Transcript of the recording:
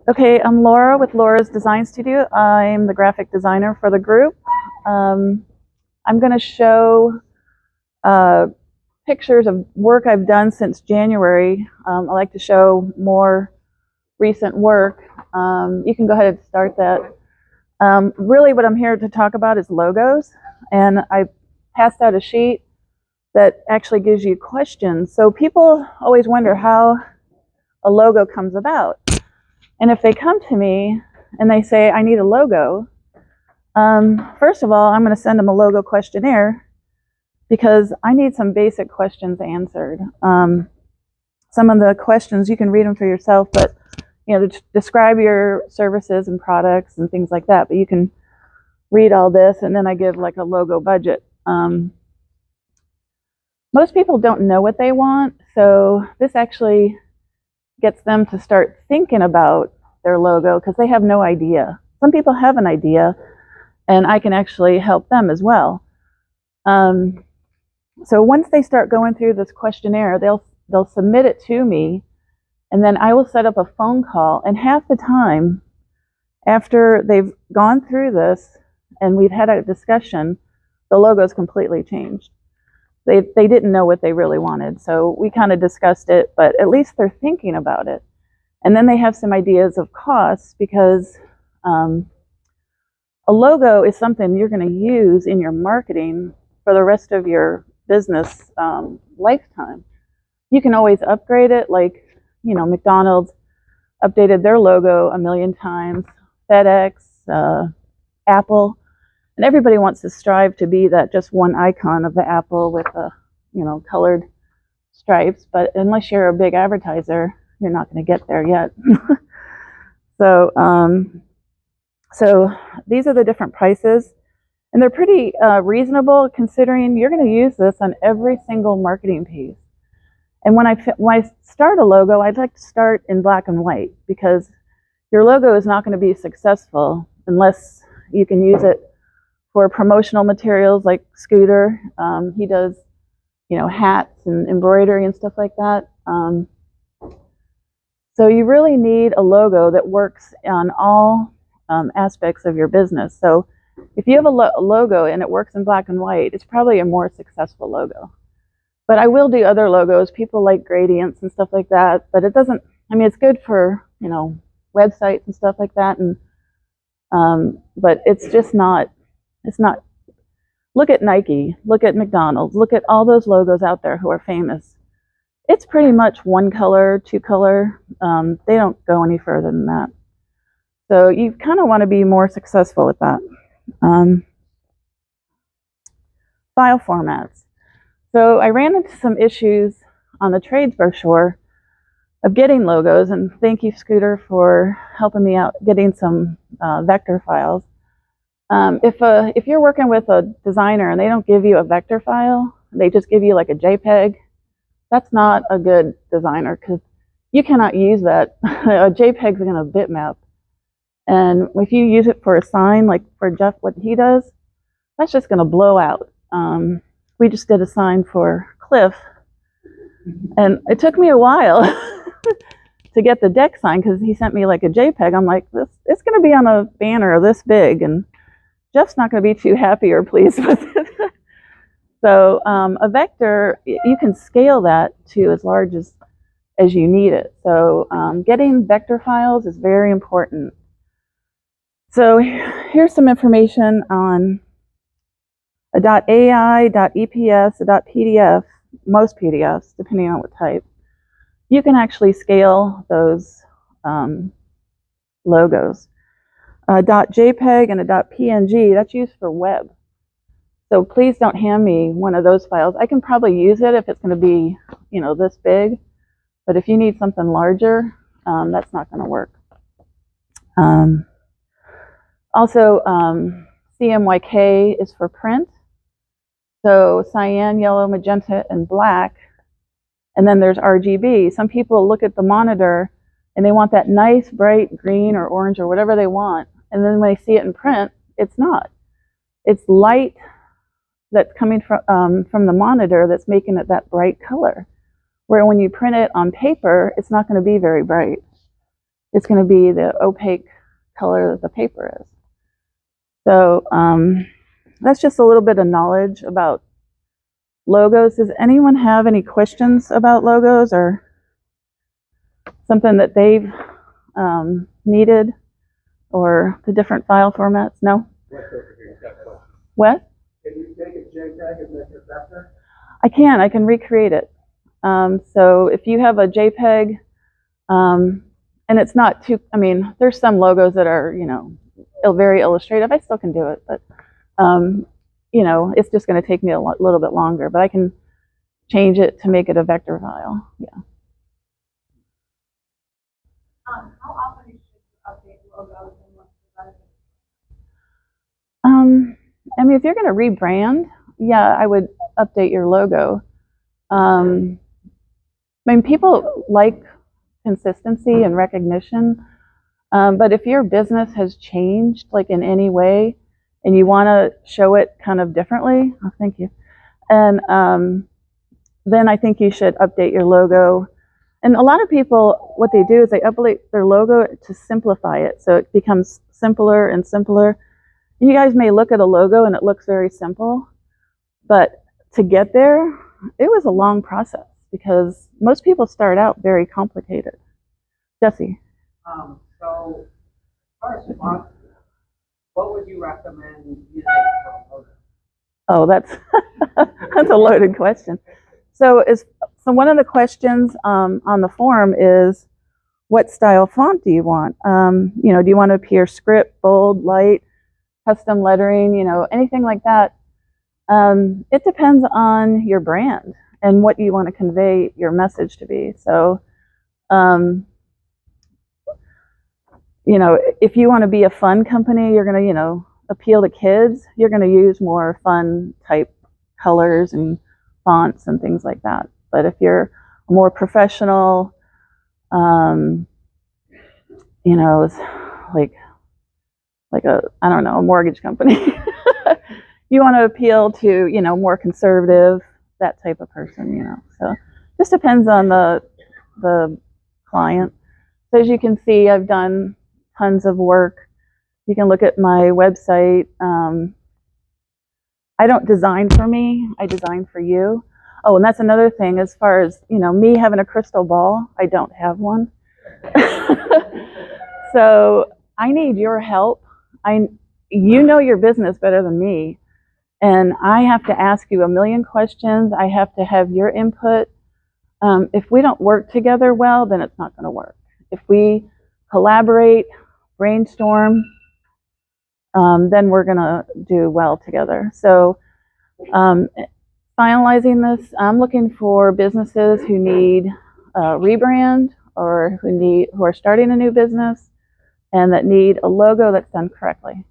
Okay, I'm Laura with Laura's Design Studio. I'm the graphic designer for the group. I'm going to show uh, pictures of work I've done since January. I like to show more recent work. You can go ahead and start that. Really what I'm here to talk about is logos, and I passed out a sheet that actually gives you questions. So people always wonder how a logo comes about. And if they come to me and they say, I need a logo, first of all, I'm going to send them a logo questionnaire because I need some basic questions answered. Some of the questions, you can read them for yourself, but describe your services and products and things like that. But you can read all this, and then I give like a logo budget. Most people don't know what they want, so this actually gets them to start thinking about their logo because they have no idea. Some people have an idea, and I can actually help them as well. So once they start going through this questionnaire, they'll submit it to me, and then I will set up a phone call. And half the time, after they've gone through this and we've had a discussion, the logo's completely changed. They didn't know what they really wanted, so we kind of discussed it, but at least they're thinking about it. And then they have some ideas of costs because a logo is something you're going to use in your marketing for the rest of your business lifetime. You can always upgrade it, like McDonald's updated their logo a million times, FedEx, Apple, and everybody wants to strive to be that just one icon of the apple with the colored stripes. But unless you're a big advertiser, you're not going to get there yet. So these are the different prices, and they're pretty reasonable considering you're going to use this on every single marketing piece. And when I start a logo, I'd like to start in black and white because your logo is not going to be successful unless you can use it for promotional materials like Scooter. He does, hats and embroidery and stuff like that. So you really need a logo that works on all aspects of your business. So if you have a logo and it works in black and white, it's probably a more successful logo. But I will do other logos. People like gradients and stuff like that, but it doesn't, it's good for, websites and stuff like that. And but it's just not, look at Nike, look at McDonald's, look at all those logos out there who are famous. It's pretty much one color, two color. They don't go any further than that. So you kind of want to be more successful with that. File formats. So I ran into some issues on the trades brochure of getting logos, and thank you, Scooter, for helping me out getting some vector files. If you're working with a designer and they don't give you a vector file, they just give you like a JPEG, that's not a good designer because you cannot use that. A JPEG is going to bitmap. And if you use it for a sign, like for Jeff, what he does, that's just going to blow out. We just did a sign for Cliff, and it took me a while to get the deck sign because he sent me like a JPEG. I'm like, it's going to be on a banner this big, and Jeff's not going to be too happy or pleased with it. So a vector, you can scale that to as large as you need it. So getting vector files is very important. So here's some information on a .ai, .eps, a .pdf, most PDFs, depending on what type. You can actually scale those logos. A .jpeg and a .png, that's used for web. So please don't hand me one of those files. I can probably use it if it's going to be, this big. But if you need something larger, that's not going to work. Also, CMYK is for print. So cyan, yellow, magenta, and black. And then there's RGB. Some people look at the monitor and they want that nice, bright green or orange or whatever they want. And then when they see it in print, it's not. It's light that's coming from the monitor that's making it that bright color. Where when you print it on paper, it's not going to be very bright. it's going to be the opaque color that the paper is. So that's just a little bit of knowledge about logos. Does anyone have any questions about logos or something that they've needed, or the different file formats? No? What? Can you take a JPEG and make it a vector? I can recreate it. So if you have a JPEG, and it's not too, I mean, there's some logos that are, you know, very illustrative. I still can do it, but, you know, it's just going to take me a little bit longer, but I can change it to make it a vector file. Yeah. How often should you update logos and what's the benefit? I mean, if you're going to rebrand, yeah, I would update your logo. I mean, people like consistency and recognition, but if your business has changed, like in any way, and you want to show it kind of differently, oh, thank you, and then I think you should update your logo. And a lot of people, what they do is they update their logo to simplify it, so it becomes simpler and simpler. You guys may look at a logo and it looks very simple, but to get there, it was a long process because most people start out very complicated. Jesse? So, as far as font, what would you recommend using for a logo? Oh, that's that's a loaded question. So one of the questions on the form is, what style font do you want? You know, do you want to appear script, bold, light, custom lettering, you know, anything like that? It depends on your brand and what you want to convey your message to be. So, you know, if you want to be a fun company, you're going to, you know, appeal to kids, you're going to use more fun type colors and fonts and things like that. But if you're more professional, you know, like a, I don't know, a mortgage company, you want to appeal to, you know, more conservative, that type of person, you know. So just depends on the client. So as you can see, I've done tons of work. You can look at my website. I don't design for me, I design for you. Oh, and that's another thing, as far as, you know, me having a crystal ball, I don't have one. So I need your help. You know your business better than me, and I have to ask you a million questions. I have to have your input. If we don't work together well, then it's not going to work. If we collaborate, brainstorm, then we're going to do well together. So finalizing this, I'm looking for businesses who need a rebrand, or who are starting a new business and that need a logo that's done correctly.